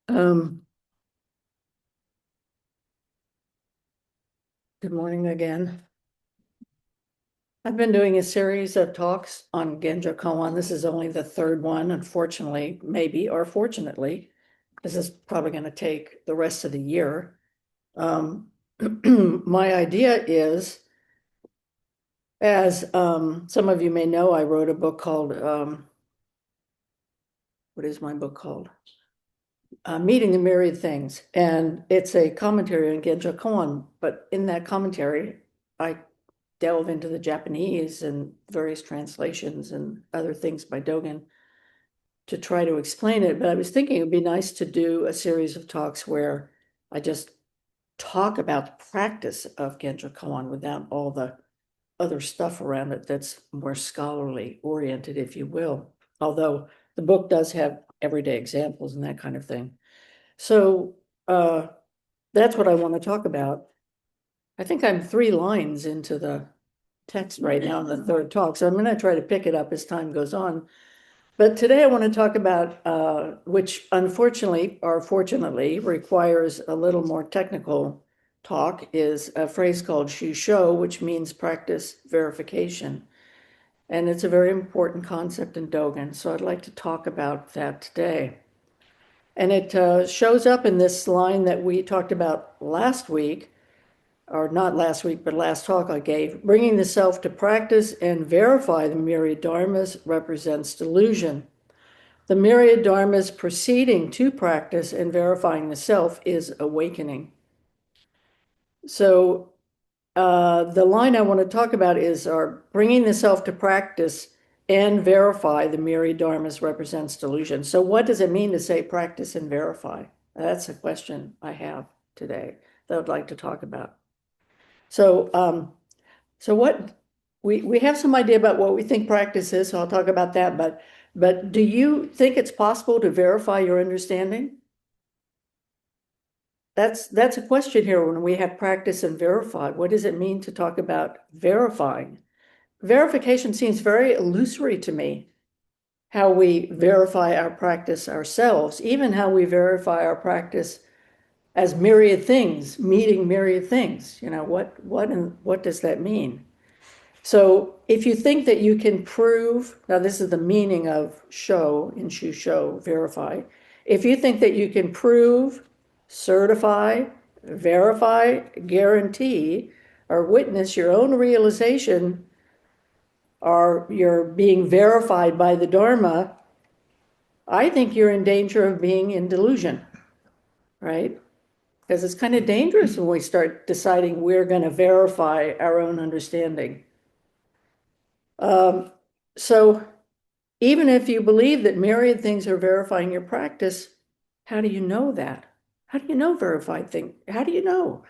Good morning again. I've been doing a series of talks on Genjo Koan. This is only the third one, unfortunately, maybe, or fortunately. This is probably going to take the rest of the year. My idea is, as some of you may know, I wrote a book called, what is my book called? Meeting the Myriad Things. And it's a commentary on Genjo Koan. But in that commentary, I delve into the Japanese and various translations and other things by Dogen to try to explain it. But I was thinking it'd be nice to do a series of talks where I just talk about the practice of Genjo Koan without all the other stuff around it that's more scholarly oriented, if you will. Although the book does have everyday examples and that kind of thing. So that's what I want to talk about. I think I'm 3 lines into the text right now in the third talk, so I'm going to try to pick it up as time goes on. But today I want to talk about, which unfortunately or fortunately requires a little more technical talk, is a phrase called Shinshu, which means practice verification. And it's a very important concept in Dogen, so I'd like to talk about that today. And it shows up in this line that we talked about last week, or not last week, but last talk I gave. Bringing the self to practice and verify the myriad dharmas represents delusion. The myriad dharmas proceeding to practice and verifying the self is awakening. So the line I want to talk about is our bringing the self to practice and verify the myriad dharmas represents delusion. So what does it mean to say practice and verify? That's a question I have today that I'd like to talk about. So what we have some idea about what we think practice is, so I'll talk about that, but do you think it's possible to verify your understanding? That's a question here when we have practice and verify. What does it mean to talk about verifying? Verification seems very illusory to me, how we verify our practice ourselves, even how we verify our practice as myriad things, meeting myriad things. What does that mean? So if you think that you can prove, now this is the meaning of show in show, verify. If you think that you can prove, certify, verify, guarantee, or witness your own realization, or you're being verified by the Dharma, I think you're in danger of being in delusion, right? Because it's kind of dangerous when we start deciding we're going to verify our own understanding. So even if you believe that myriad things are verifying your practice, how do you know that? How do you know verified thing? How do you know?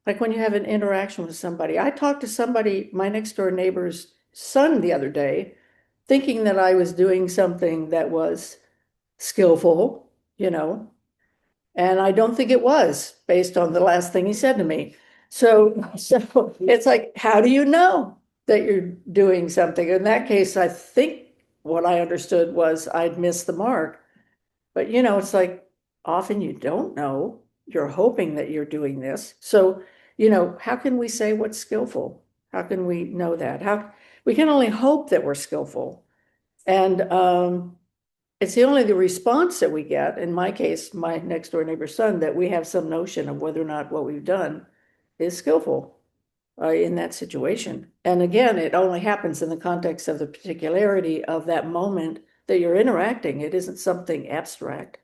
Like when you have an interaction with somebody. I talked to somebody, my next door neighbor's son the other day, thinking that I was doing something that was skillful, you know, and I don't think it was based on the last thing he said to me. So it's like, how do you know that you're doing something? In that case, I think what I understood was I'd missed the mark. But it's like often you don't know. You're hoping that you're doing this. So, how can we say what's skillful? How can we know that? How we can only hope that we're skillful. And it's only the response that we get, in my case, my next door neighbor's son, that we have some notion of whether or not what we've done is skillful in that situation. And again, it only happens in the context of the particularity of that moment that you're interacting. It isn't something abstract.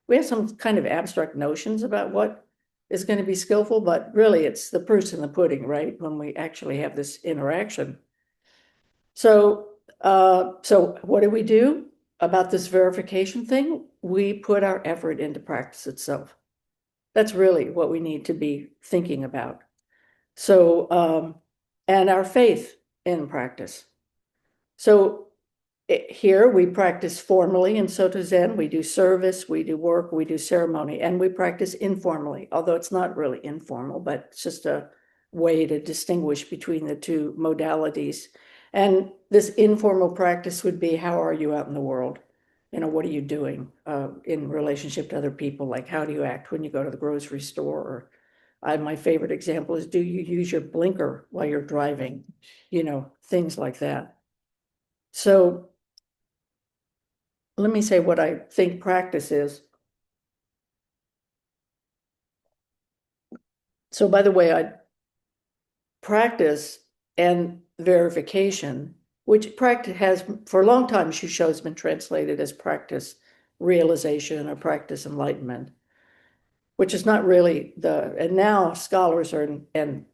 We have some kind of abstract notions about what is going to be skillful, but really it's the proof's in the pudding, right? When we actually have this interaction. So what do we do about this verification thing? We put our effort into practice itself. That's really what we need to be thinking about. So, and our faith in practice. So here we practice formally in Soto Zen. We do service, we do work, we do ceremony, and we practice informally, although it's not really informal, but it's just a way to distinguish between the two modalities. And this informal practice would be, how are you out in the world? what are you doing in relationship to other people? Like, how do you act when you go to the grocery store? Or my favorite example is, do you use your blinker while you're driving? Things like that. So let me say what I think practice is. So by the way, I practice and verification, which practice has for a long time, Shusho has been translated as practice realization or practice enlightenment, which is not really and now scholars are and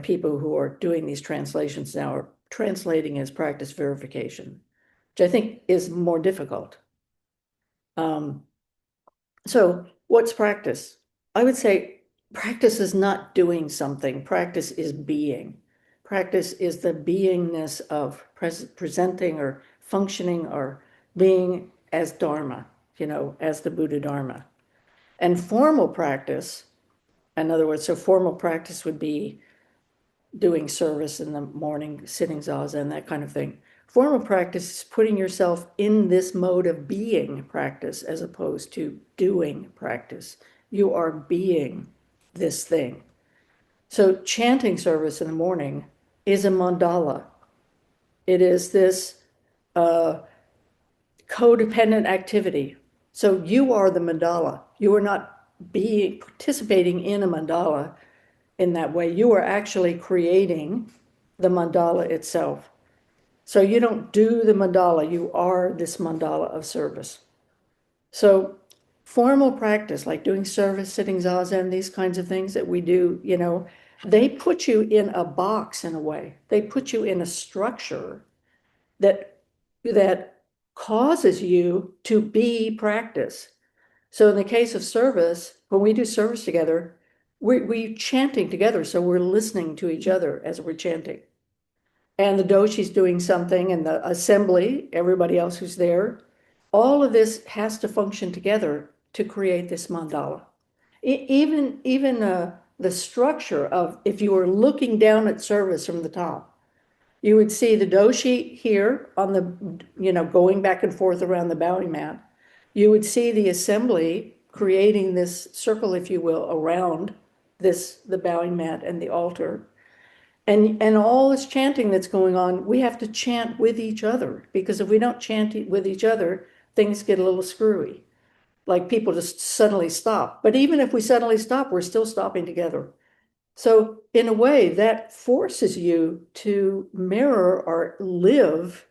people who are doing these translations now are translating as practice verification, which I think is more difficult. So what's practice? I would say practice is not doing something. Practice is being. Practice is the beingness of presenting or functioning or being as Dharma, as the Buddha Dharma. And formal practice, in other words, so formal practice would be doing service in the morning, sitting zazen, that kind of thing. Formal practice is putting yourself in this mode of being practice as opposed to doing practice. You are being this thing. So chanting service in the morning is a mandala. It is this codependent activity. So you are the mandala. You are not participating in a mandala in that way. You are actually creating the mandala itself. So you don't do the mandala, you are this mandala of service. So formal practice, like doing service, sitting zazen, these kinds of things that we do, they put you in a box in a way. They put you in a structure that causes you to be practice. So in the case of service, when we do service together, we're chanting together. So we're listening to each other as we're chanting. And the doshi's doing something, and the assembly, everybody else who's there, all of this has to function together to create this mandala. Even the structure of, if you were looking down at service from the top, you would see the doshi here on the, going back and forth around the bowing mat. You would see the assembly creating this circle, if you will, around the bowing mat and the altar. And all this chanting that's going on, we have to chant with each other, because if we don't chant with each other, things get a little screwy. Like people just suddenly stop. But even if we suddenly stop, we're still stopping together. So in a way, that forces you to mirror or live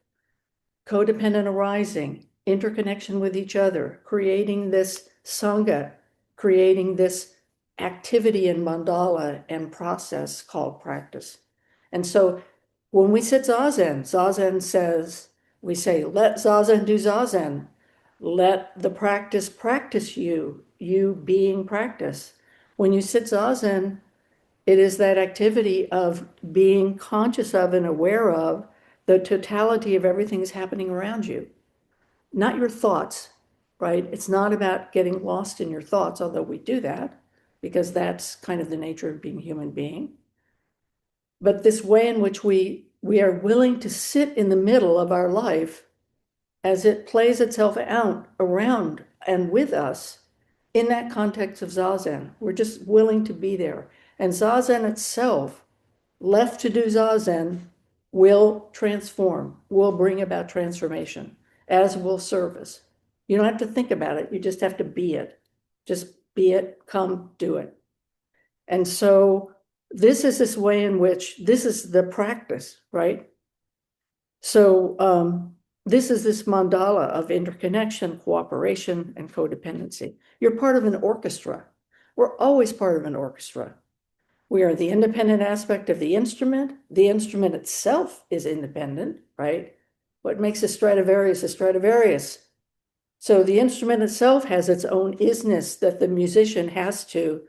codependent arising, interconnection with each other, creating this sangha, creating this activity in mandala and process called practice. And so when we sit zazen says, we say, let zazen do zazen. Let the practice you being practice. When you sit zazen, it is that activity of being conscious of and aware of the totality of everything that's happening around you, not your thoughts, right? It's not about getting lost in your thoughts, although we do that, because that's kind of the nature of being a human being. But this way in which we are willing to sit in the middle of our life as it plays itself out around and with us in that context of zazen. We're just willing to be there. And zazen itself, left to do zazen, will transform, will bring about transformation, as will service. You don't have to think about it. You just have to be it. Just be it, come do it. And so this is this way in which this is the practice, right? So this is this mandala of interconnection, cooperation, and codependency. You're part of an orchestra. We're always part of an orchestra. We are the independent aspect of the instrument. The instrument itself is independent, right? What makes a Stradivarius a Stradivarius? So the instrument itself has its own isness that the musician has to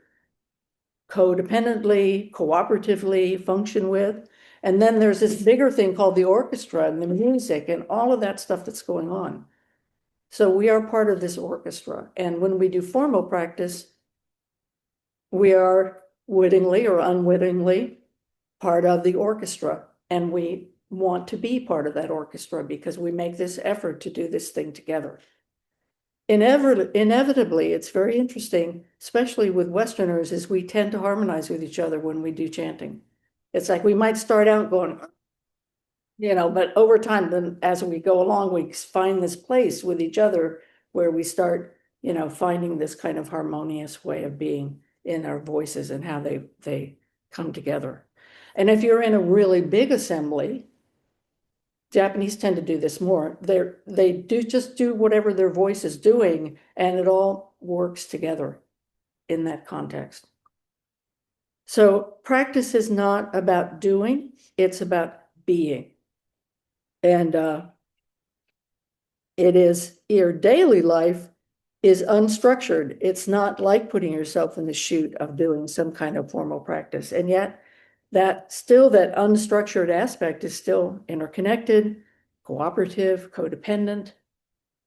codependently, cooperatively function with. And then there's this bigger thing called the orchestra and the music and all of that stuff that's going on. So we are part of this orchestra. And when we do formal practice, we are wittingly or unwittingly part of the orchestra. And we want to be part of that orchestra because we make this effort to do this thing together. Inevitably, it's very interesting, especially with Westerners, is we tend to harmonize with each other when we do chanting. It's like we might start out going, but over time, then as we go along, we find this place with each other where we start, finding this kind of harmonious way of being in our voices and how they come together. And if you're in a really big assembly, Japanese tend to do this more. They do whatever their voice is doing, and it all works together in that context. So practice is not about doing, it's about being. And your daily life is unstructured. It's not like putting yourself in the chute of doing some kind of formal practice. And yet that unstructured aspect is still interconnected, cooperative, codependent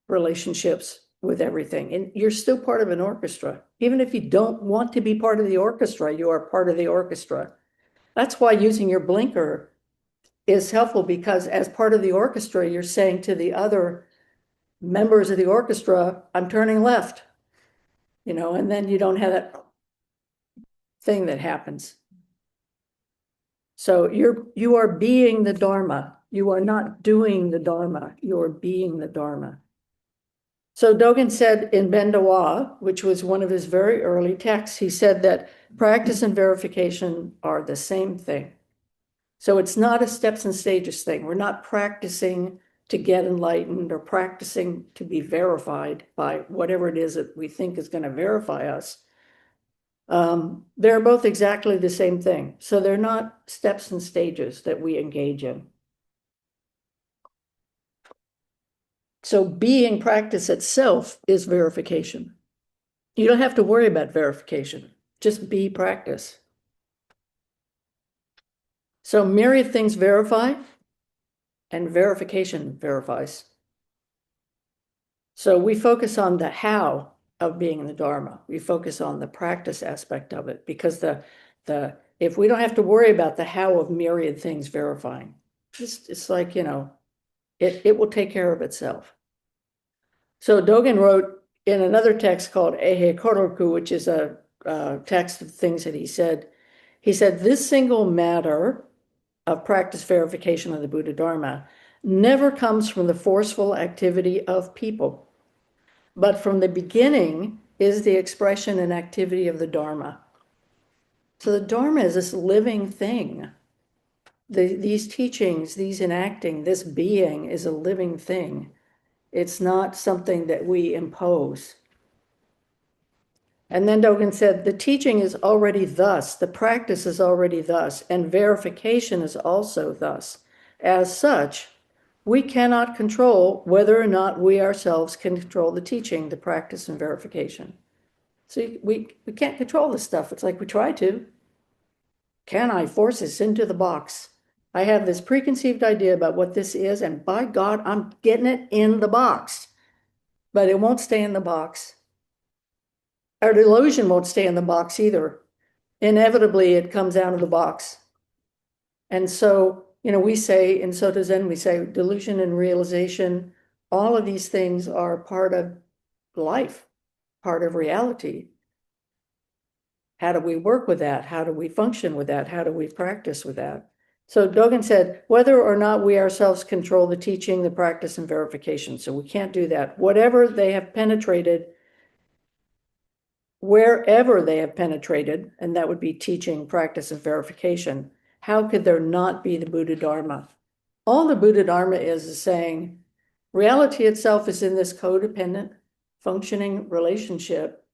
relationships with everything. And you're still part of an orchestra. Even if you don't want to be part of the orchestra, you are part of the orchestra. That's why using your blinker is helpful, because as part of the orchestra, you're saying to the other members of the orchestra, I'm turning left, and then you don't have that thing that happens. So you are being the Dharma. You are not doing the Dharma. You are being the Dharma. So Dogen said in Bendawa, which was one of his very early texts, he said that practice and verification are the same thing. So it's not a steps and stages thing. We're not practicing to get enlightened or practicing to be verified by whatever it is that we think is going to verify us. They're both exactly the same thing. So they're not steps and stages that we engage in. So being practice itself is verification. You don't have to worry about verification. Just be practice. So myriad things verify, and verification verifies. So we focus on the how of being in the Dharma. We focus on the practice aspect of it, because if we don't have to worry about the how of myriad things verifying, it's like, it will take care of itself. So Dogen wrote in another text called Ehe Koroku, which is a text of things that he said, this single matter of practice verification of the Buddha Dharma never comes from the forceful activity of people, but from the beginning is the expression and activity of the Dharma. So the Dharma is this living thing. These teachings, these enacting, this being is a living thing. It's not something that we impose. And then Dogen said, the teaching is already thus, the practice is already thus, and verification is also thus. As such, we cannot control whether or not we ourselves can control the teaching, the practice, and verification. So we can't control this stuff. It's like we try to. Can I force this into the box? I have this preconceived idea about what this is, and by God, I'm getting it in the box. But it won't stay in the box. Our delusion won't stay in the box either. Inevitably, it comes out of the box. And so, we say in Soto Zen, we say delusion and realization, all of these things are part of life, part of reality. How do we work with that? How do we function with that? How do we practice with that? So Dogen said, whether or not we ourselves control the teaching, the practice, and verification. So we can't do that. Whatever they have penetrated, wherever they have penetrated, and that would be teaching, practice, and verification, how could there not be the Buddha Dharma? All the Buddha Dharma is saying reality itself is in this codependent functioning relationship.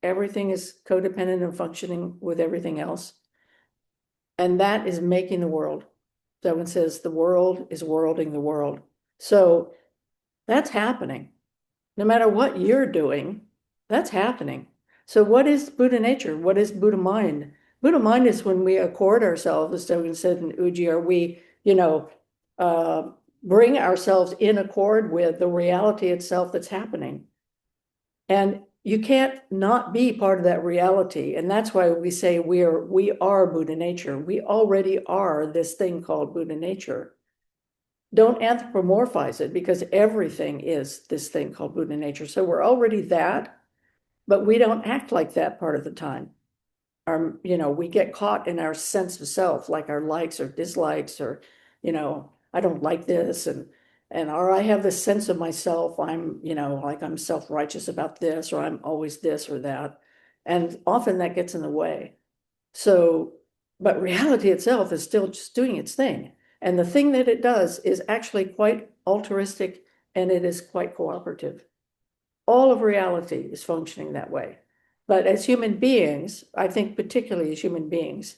Everything is codependent and functioning with everything else. And that is making the world. Dogen says the world is worlding the world. So that's happening. No matter what you're doing, that's happening. So what is Buddha nature? What is Buddha mind? Buddha mind is when we accord ourselves, as Dogen said in Uji, or we, bring ourselves in accord with the reality itself that's happening. And you can't not be part of that reality. And that's why we say we are Buddha nature. We already are this thing called Buddha nature. don't anthropomorphize it, because everything is this thing called Buddha nature. So we're already that, but we don't act like that part of the time. We get caught in our sense of self, like our likes or dislikes, or, I don't like this, or I have this sense of myself, like I'm self-righteous about this, or I'm always this or that. And often that gets in the way. So, but reality itself is still just doing its thing. And the thing that it does is actually quite altruistic, and it is quite cooperative. All of reality is functioning that way. But as human beings, I think particularly as human beings,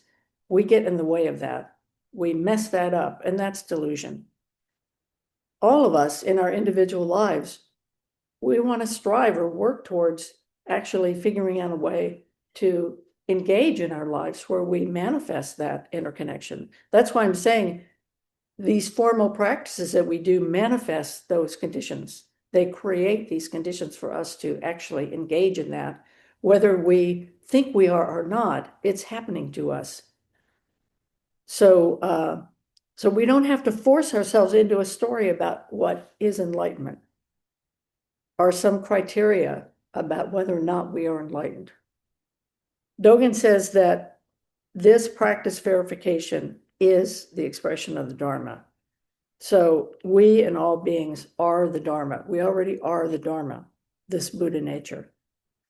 we get in the way of that. We mess that up, and that's delusion. All of us in our individual lives, we want to strive or work towards actually figuring out a way to engage in our lives where we manifest that interconnection. That's why I'm saying these formal practices that we do manifest those conditions. They create these conditions for us to actually engage in that. Whether we think we are or not, it's happening to us. So we don't have to force ourselves into a story about what is enlightenment or some criteria about whether or not we are enlightened. Dogen says that this practice verification is the expression of the Dharma. So we and all beings are the Dharma. We already are the Dharma, this Buddha nature.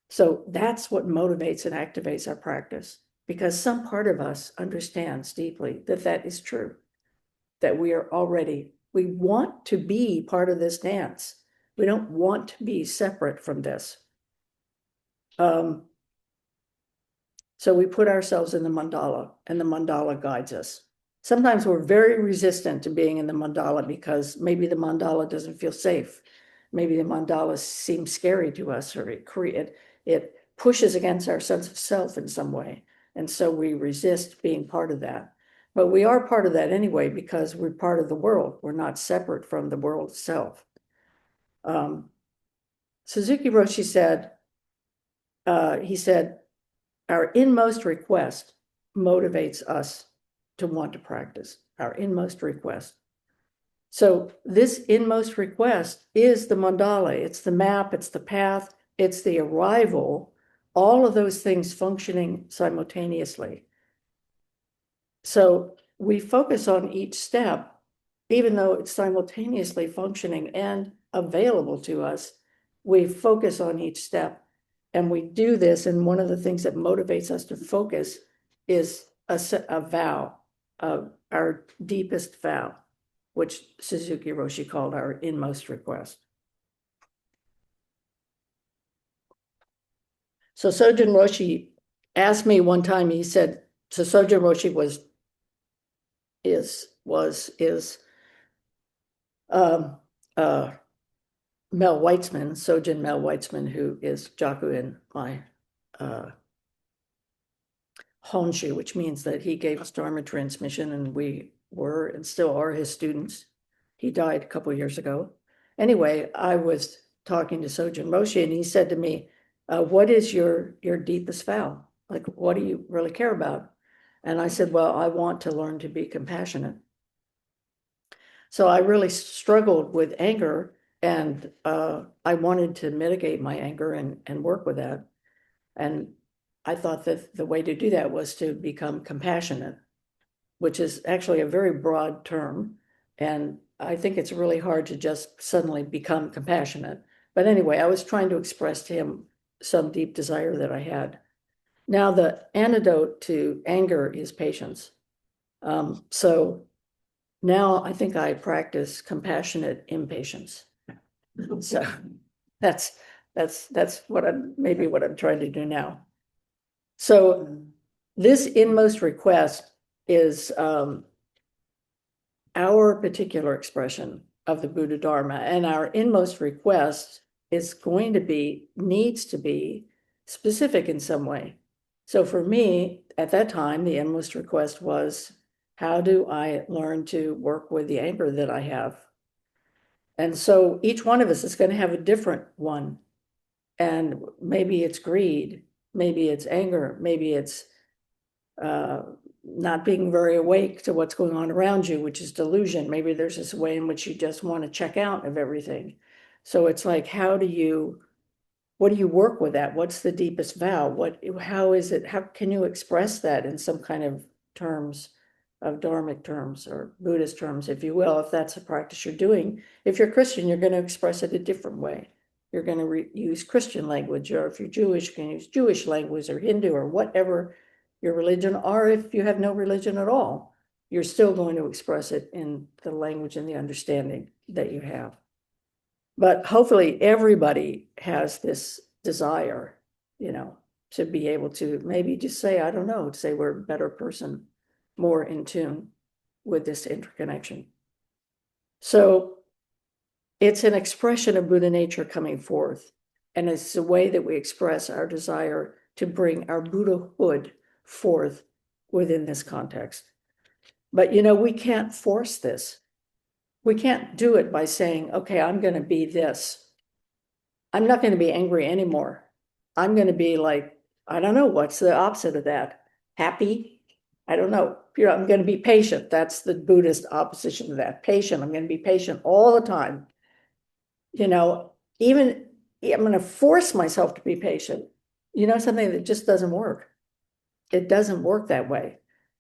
So that's what motivates and activates our practice, because some part of us understands deeply that that is true, that we want to be part of this dance. We don't want to be separate from this. So we put ourselves in the mandala, and the mandala guides us. Sometimes we're very resistant to being in the mandala because maybe the mandala doesn't feel safe. Maybe the mandala seems scary to us, or it pushes against our sense of self in some way. And so we resist being part of that. But we are part of that anyway, because we're part of the world. We're not separate from the world itself. Suzuki Roshi said, he said, our inmost request motivates us to want to practice, our inmost request. So this inmost request is the mandala, it's the map, it's the path, it's the arrival, all of those things functioning simultaneously. So we focus on each step, even though it's simultaneously functioning and available to us. We focus on each step, and we do this. And one of the things that motivates us to focus is a vow, our deepest vow, which Suzuki Roshi called our inmost request. So Sojun Roshi asked me one time, he said, so Sojun Roshi is Mel Weitzman, Sojun Mel Weitzman, who is Jaku in my Honshu, which means that he gave us Dharma transmission, and we were and still are his students. He died a couple of years ago. Anyway, I was talking to Sojun Roshi, and he said to me, what is your deepest vow? Like, what do you really care about? And I said, well, I want to learn to be compassionate. So I really struggled with anger, and I wanted to mitigate my anger and work with that. And I thought that the way to do that was to become compassionate, which is actually a very broad term. And I think it's really hard to just suddenly become compassionate. But anyway, I was trying to express to him some deep desire that I had. Now, the antidote to anger is patience. So now I think I practice compassionate impatience. So that's what I'm trying to do now. So this inmost request is our particular expression of the Buddha Dharma, and our inmost request is needs to be specific in some way. So for me, at that time, the inmost request was, how do I learn to work with the anger that I have? And so each one of us is going to have a different one. And maybe it's greed, maybe it's anger, maybe it's not being very awake to what's going on around you, which is delusion. Maybe there's this way in which you just want to check out of everything. So it's like, what do you work with that? What's the deepest vow? How is it, how can you express that in some kind of terms, of Dharmic terms or Buddhist terms, if you will, if that's a practice you're doing? If you're Christian, you're going to express it a different way. You're going to use Christian language, or if you're Jewish, you can use Jewish language, or Hindu, or whatever your religion, or if you have no religion at all, you're still going to express it in the language and the understanding that you have. But hopefully everybody has this desire, to be able to maybe just say, I don't know, to say we're a better person, more in tune with this interconnection. So it's an expression of Buddha nature coming forth. And it's a way that we express our desire to bring our Buddhahood forth within this context. But, we can't force this. We can't do it by saying, okay, I'm going to be this. I'm not going to be angry anymore. I'm going to be like, I don't know, what's the opposite of that? Happy? I don't know. I'm going to be patient. That's the Buddhist opposition to that. Patient. I'm going to be patient all the time. Even I'm going to force myself to be patient. Something that just doesn't work. It doesn't work that way.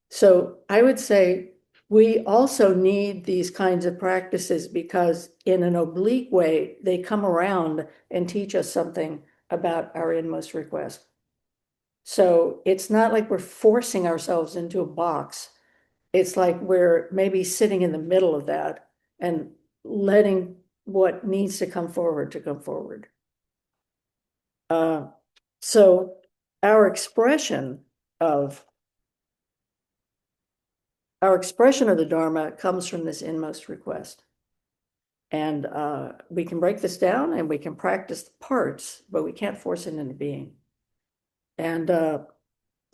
So I would say we also need these kinds of practices because in an oblique way, they come around and teach us something about our inmost request. So it's not like we're forcing ourselves into a box. It's like we're maybe sitting in the middle of that and letting what needs to come forward. So our expression of the Dharma comes from this inmost request. And we can break this down and we can practice the parts, but we can't force it into being. And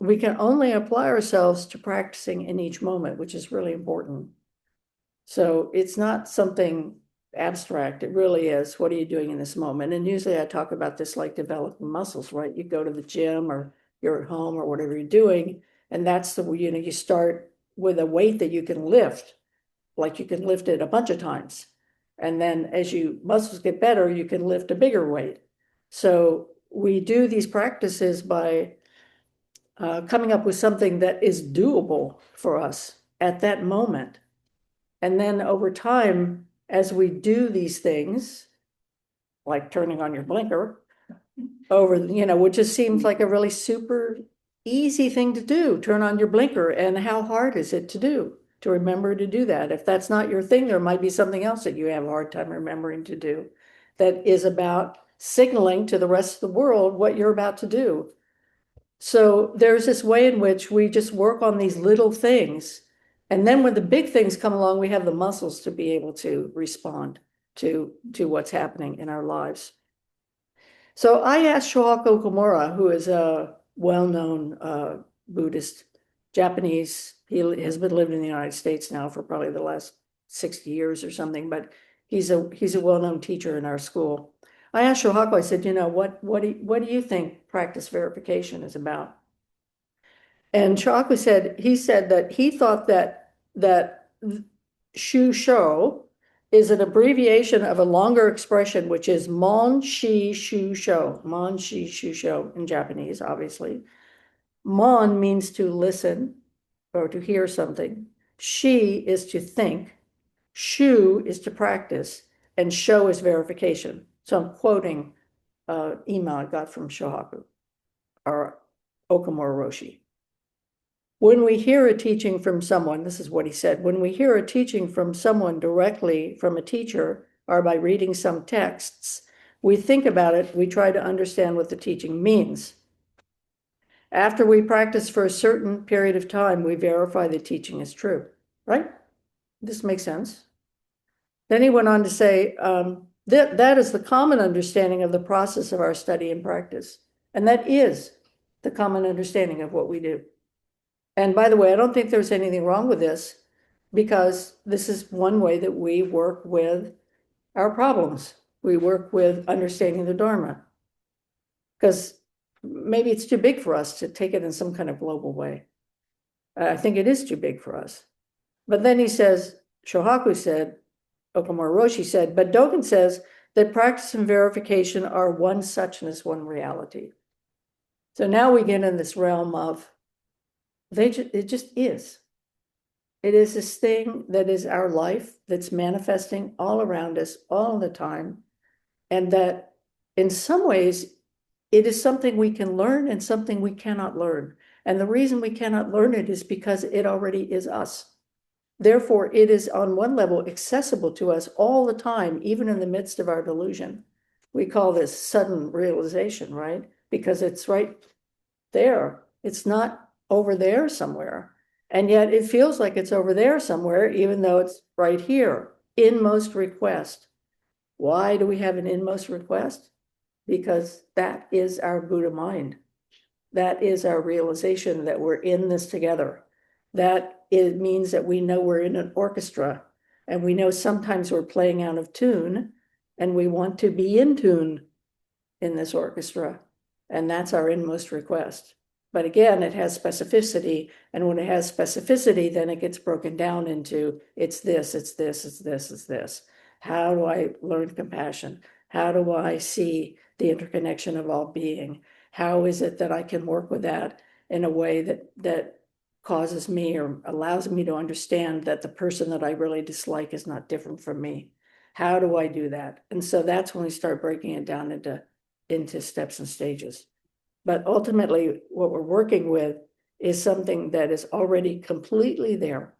we can only apply ourselves to practicing in each moment, which is really important. So it's not something abstract. It really is, what are you doing in this moment? And usually I talk about this like developing muscles, right? You go to the gym or you're at home or whatever you're doing. And that's you start with a weight that you can lift, like you can lift it a bunch of times. And then as you muscles get better, you can lift a bigger weight. So we do these practices by coming up with something that is doable for us at that moment. And then over time, as we do these things, like turning on your blinker, which just seems like a really super easy thing to do, turn on your blinker. And how hard is it to do, to remember to do that? If that's not your thing, there might be something else that you have a hard time remembering to do that is about signaling to the rest of the world what you're about to do. So there's this way in which we just work on these little things. And then when the big things come along, we have the muscles to be able to respond to what's happening in our lives. So I asked Shohaku Komura, who is a well-known Buddhist, Japanese. He has been living in the United States now for probably the last 60 years or something, but he's a well-known teacher in our school. I asked Shohaku, I said, what do you think practice verification is about? And Shohaku said, that he thought that Shusho is an abbreviation of a longer expression, which is Mon Shi Shusho. Mon Shi Shusho in Japanese, obviously. Mon means to listen or to hear something. Shi is to think. Shu is to practice. And Sho is verification. So I'm quoting email I got from Shohaku, or Okamura Roshi. When we hear a teaching from someone, this is what he said, when we hear a teaching from someone directly from a teacher or by reading some texts, we think about it, we try to understand what the teaching means. After we practice for a certain period of time, we verify the teaching is true, right? This makes sense. Then he went on to say, that is the common understanding of the process of our study and practice. And that is the common understanding of what we do. And by the way, I don't think there's anything wrong with this because this is one way that we work with our problems. We work with understanding the Dharma because maybe it's too big for us to take it in some kind of global way. I think it is too big for us. But then he says, Shohaku said, Okamura Roshi said, but Dogen says that practice and verification are one suchness, one reality. So now we get in this realm of it just is. It is this thing that is our life that's manifesting all around us all the time. And that in some ways, it is something we can learn and something we cannot learn. And the reason we cannot learn it is because it already is us. Therefore, it is on one level accessible to us all the time, even in the midst of our delusion. We call this sudden realization, right? Because it's right there. It's not over there somewhere. And yet it feels like it's over there somewhere, even though it's right here. Inmost request. Why do we have an inmost request? Because that is our Buddha mind. That is our realization that we're in this together. That it means that we know we're in an orchestra, and we know sometimes we're playing out of tune, and we want to be in tune in this orchestra. And that's our inmost request. But again, it has specificity. And when it has specificity, then it gets broken down into it's this, it's this, it's this, it's this. How do I learn compassion? How do I see the interconnection of all being? How is it that I can work with that in a way that causes me or allows me to understand that the person that I really dislike is not different from me? How do I do that? And so that's when we start breaking it down into steps and stages. But ultimately, what we're working with is something that is already completely there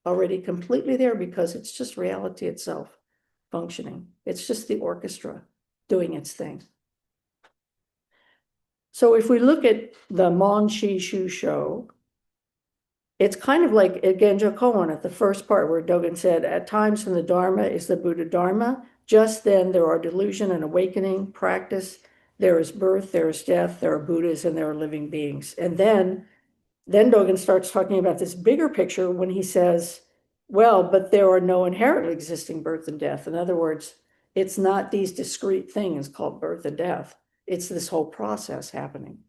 because it's just reality itself functioning. It's just the orchestra doing its thing. So if we look at the Mon Shi Shu Sho, it's kind of like at Genjo Koan at the first part where Dogen said, at times when the Dharma is the Buddha Dharma, just then there are delusion and awakening, practice, there is birth, there is death, there are Buddhas, and there are living beings. And then Dogen starts talking about this bigger picture when he says, well, but there are no inherently existing birth and death. In other words, it's not these discrete things called birth and death. It's this whole process happening.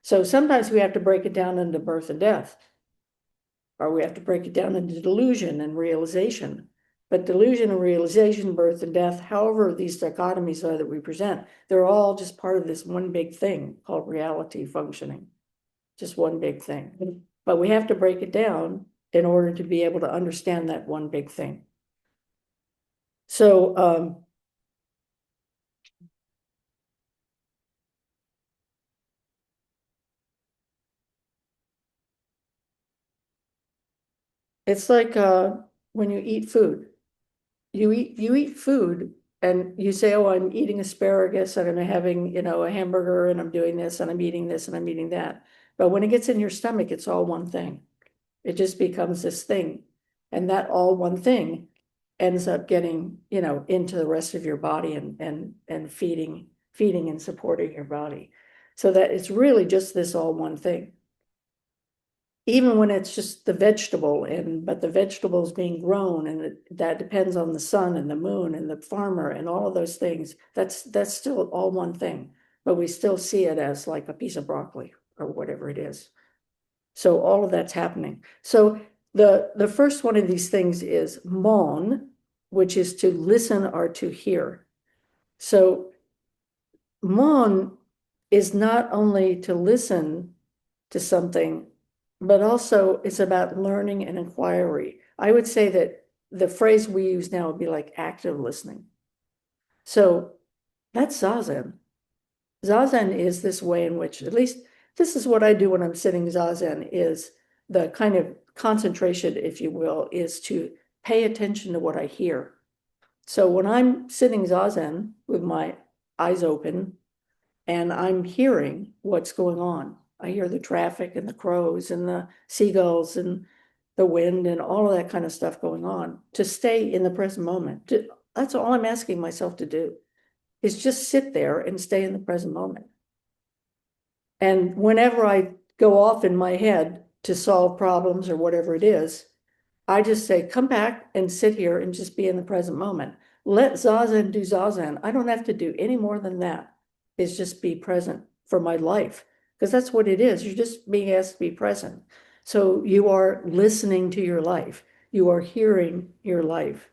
So sometimes we have to break it down into birth and death, or we have to break it down into delusion and realization. But delusion and realization, birth and death, however these dichotomies are that we present, they're all just part of this one big thing called reality functioning. Just one big thing. But we have to break it down in order to be able to understand that one big thing. So it's like when you eat food. You eat food and you say, oh, I'm eating asparagus and I'm having, a hamburger and I'm doing this and I'm eating this and I'm eating that. But when it gets in your stomach, it's all one thing. It just becomes this thing. And that all one thing ends up getting, into the rest of your body and feeding and supporting your body. So that it's really just this all one thing. Even when it's just the vegetable, but the vegetable is being grown, and that depends on the sun and the moon and the farmer and all of those things. That's still all one thing, but we still see it as like a piece of broccoli or whatever it is. So all of that's happening. So the first one of these things is mon, which is to listen or to hear. So mon is not only to listen to something, but also it's about learning and inquiry. I would say that the phrase we use now would be like active listening. So that's Zazen. Zazen is this way in which, at least this is what I do when I'm sitting Zazen, is the kind of concentration, if you will, is to pay attention to what I hear. So when I'm sitting Zazen with my eyes open and I'm hearing what's going on, I hear the traffic and the crows and the seagulls and the wind and all of that kind of stuff going on, to stay in the present moment. That's all I'm asking myself to do, is just sit there and stay in the present moment. And whenever I go off in my head to solve problems or whatever it is, I just say, come back and sit here and just be in the present moment. Let Zazen do Zazen. I don't have to do any more than that. Is just be present for my life, because that's what it is. You're just being asked to be present. So you are listening to your life. You are hearing your life.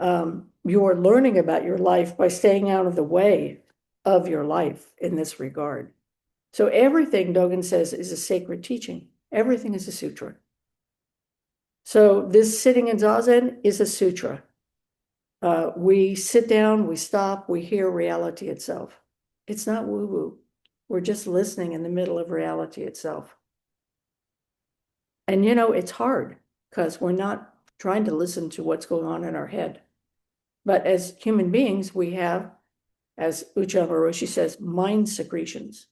You are learning about your life by staying out of the way of your life in this regard. So everything, Dogen says, is a sacred teaching. Everything is a sutra. So this sitting in Zazen is a sutra. We sit down, we stop, we hear reality itself. It's not woo-woo. We're just listening in the middle of reality itself. And it's hard because we're not trying to listen to what's going on in our head. But as human beings, we have, as Ujjayi Roshi says, mind secretions.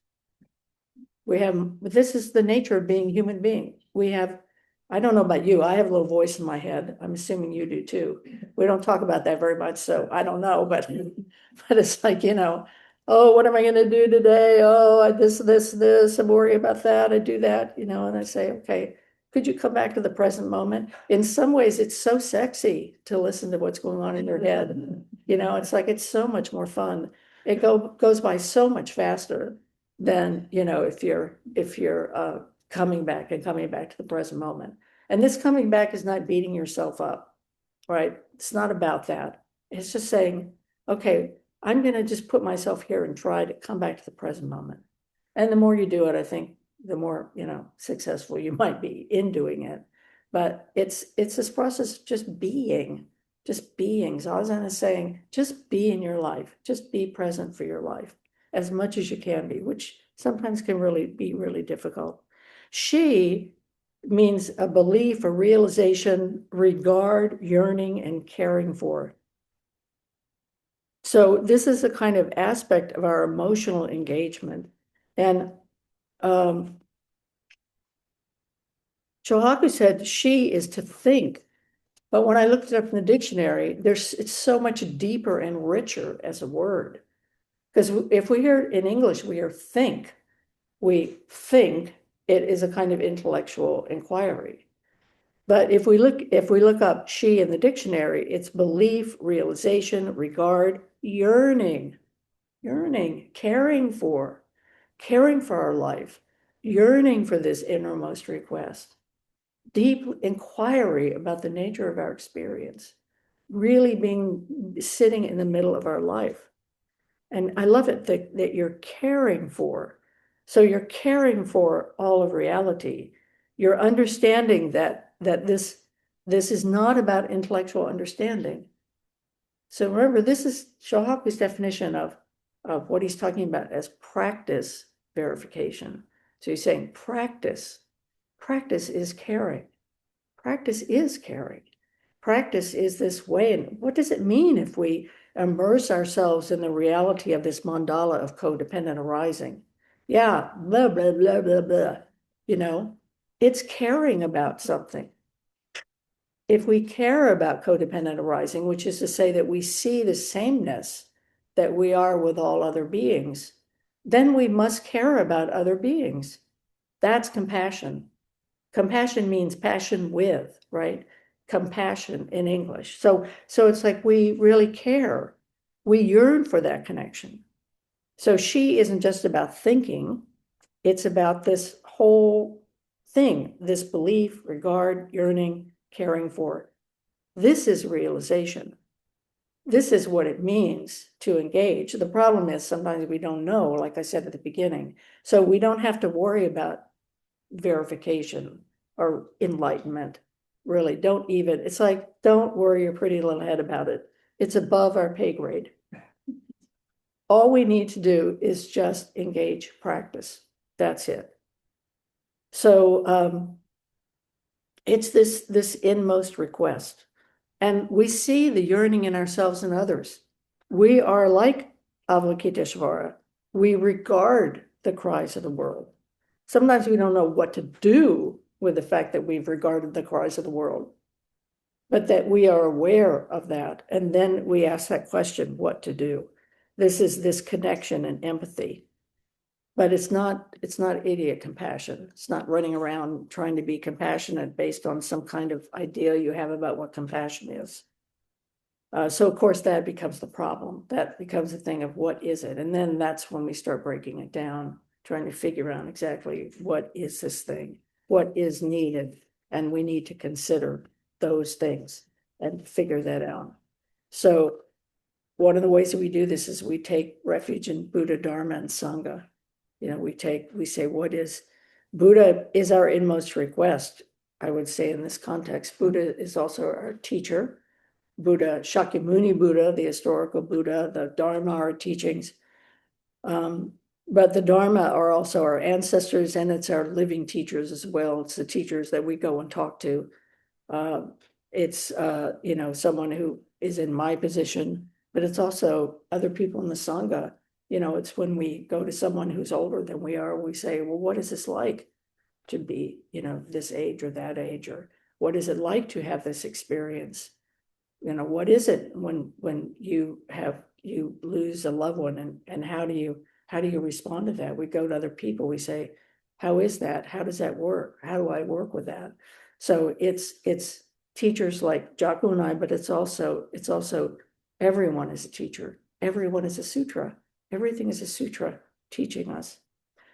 This is the nature of being human being. I don't know about you, I have a little voice in my head. I'm assuming you do too. We don't talk about that very much, so I don't know, but it's like, oh, what am I gonna do today? Oh, this, I'm worried about that, I do that, and I say, okay, could you come back to the present moment? In some ways, it's so sexy to listen to what's going on in your head. It's like, it's so much more fun. It goes by so much faster than, if you're coming back to the present moment. And this coming back is not beating yourself up, right? It's not about that. It's just saying, okay, I'm going to just put myself here and try to come back to the present moment. And the more you do it, I think the more, successful you might be in doing it. But it's this process of just being. Zazen is saying, just be in your life, just be present for your life as much as you can be, which sometimes can really be really difficult. She means a belief, a realization, regard, yearning, and caring for. So this is a kind of aspect of our emotional engagement. And Shohaku said she is to think. But when I looked it up in the dictionary, it's so much deeper and richer as a word. Because if we hear in English, we hear think. We think it is a kind of intellectual inquiry. But if we look up she in the dictionary, it's belief, realization, regard, yearning, caring for our life, yearning for this innermost request, deep inquiry about the nature of our experience, really sitting in the middle of our life. And I love it that you're caring for. So you're caring for all of reality. You're understanding that this is not about intellectual understanding. So remember, this is Shohaku's definition of what he's talking about as practice verification. So he's saying practice is caring. Practice is caring. Practice is this way. And what does it mean if we immerse ourselves in the reality of this mandala of codependent arising? Yeah, blah, blah, blah, blah, blah. It's caring about something. If we care about codependent arising, which is to say that we see the sameness that we are with all other beings, then we must care about other beings. That's compassion. Compassion means passion with, right? Compassion in English. So it's like we really care. We yearn for that connection. So she isn't just about thinking, it's about this whole thing, this belief, regard, yearning, caring for. This is realization. This is what it means to engage. The problem is sometimes we don't know, like I said at the beginning. So we don't have to worry about verification or enlightenment. Really, it's like, don't worry your pretty little head about it. It's above our pay grade. All we need to do is just engage practice. That's it. So it's this inmost request. And we see the yearning in ourselves and others. We are like Avalokiteshvara. We regard the cries of the world. Sometimes we don't know what to do with the fact that we've regarded the cries of the world, but that we are aware of that. And then we ask that question, what to do? This is this connection and empathy. But it's not idiot compassion. It's not running around trying to be compassionate based on some kind of idea you have about what compassion is. So of course that becomes the problem. That becomes the thing of what is it? And then that's when we start breaking it down, trying to figure out exactly what is this thing. what is needed, and we need to consider those things and figure that out. So one of the ways that we do this is we take refuge in Buddha, Dharma, and Sangha. We say, what is Buddha is our inmost request, I would say in this context. Buddha is also our teacher. Buddha, Shakyamuni Buddha, the historical Buddha, the Dharma, our teachings. But the Dharma are also our ancestors, and it's our living teachers as well. It's the teachers that we go and talk to. It's someone who is in my position, but it's also other people in the Sangha. It's when we go to someone who's older than we are, we say, well, what is this like to be, this age or that age, or what is it like to have this experience? What is it when you lose a loved one, and how do you respond to that? We go to other people, we say, how is that? How does that work? How do I work with that? So it's teachers like Jaku and I, but it's also everyone is a teacher. Everyone is a sutra. Everything is a sutra teaching us.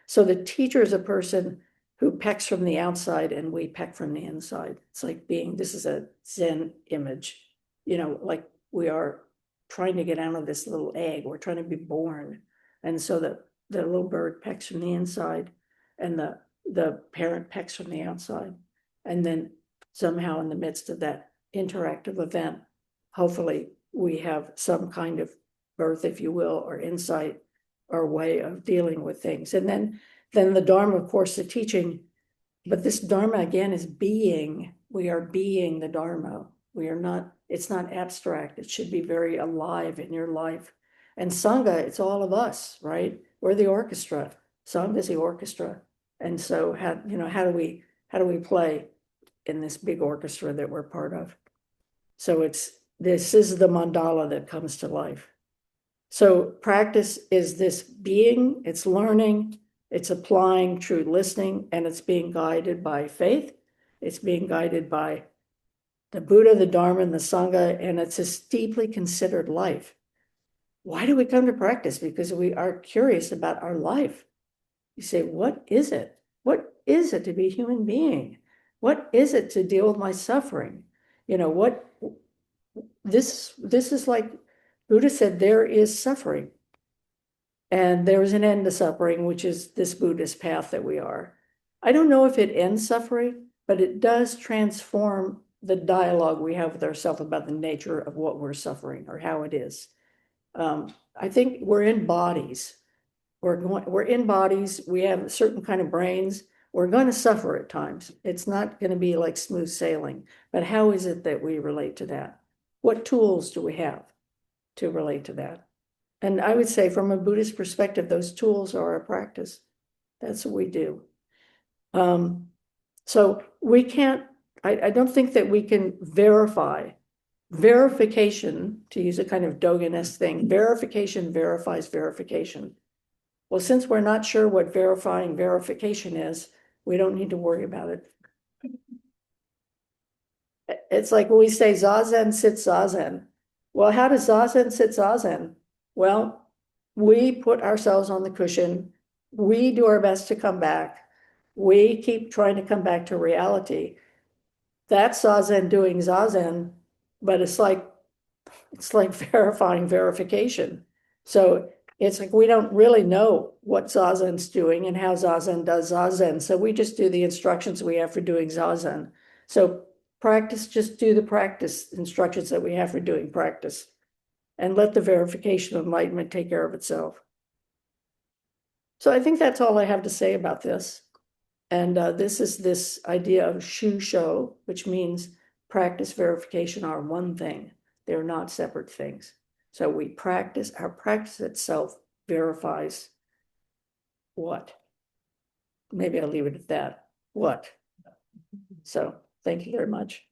So the teacher is a person who pecks from the outside and we peck from the inside. It's like this is a Zen image, like we are trying to get out of this little egg. We're trying to be born. And so the little bird pecks from the inside and the parent pecks from the outside. And then somehow in the midst of that interactive event, hopefully we have some kind of birth, if you will, or insight or way of dealing with things. And then the Dharma, of course, the teaching, but this Dharma again is being. We are being the Dharma. We are not, it's not abstract. It should be very alive in your life. And Sangha, it's all of us, right? We're the orchestra. Sangha is the orchestra. And so how do we play in this big orchestra that we're part of? So this is the mandala that comes to life. So practice is this being, it's learning, it's applying true listening, and it's being guided by faith. It's being guided by the Buddha, the Dharma, and the Sangha, and it's this deeply considered life. Why do we come to practice? Because we are curious about our life. You say, what is it? What is it to be a human being? What is it to deal with my suffering? This is like Buddha said, there is suffering. And there is an end to suffering, which is this Buddhist path that we are. I don't know if it ends suffering, but it does transform the dialogue we have with ourselves about the nature of what we're suffering or how it is. I think we're in bodies. We're in bodies. We have a certain kind of brains. We're going to suffer at times. It's not going to be like smooth sailing. But how is it that we relate to that? What tools do we have to relate to that? And I would say from a Buddhist perspective, those tools are our practice. That's what we do. So we can't, I don't think that we can verify. Verification, to use a kind of Dogen-esque thing, verification verifies verification. Well, since we're not sure what verifying verification is, we don't need to worry about it. It's like when we say Zazen sits Zazen. Well, how does Zazen sit Zazen? Well, we put ourselves on the cushion. We do our best to come back. We keep trying to come back to reality. That's Zazen doing Zazen, but it's like verifying verification. So it's like we don't really know what Zazen's doing and how Zazen does Zazen. So we just do the instructions we have for doing Zazen. So just do the practice instructions that we have for doing practice, and let the verification of enlightenment take care of itself. So I think that's all I have to say about this. And this is this idea of Shinshu, which means practice, verification are one thing. They're not separate things. So our practice itself verifies what? Maybe I'll leave it at that. What? So thank you very much.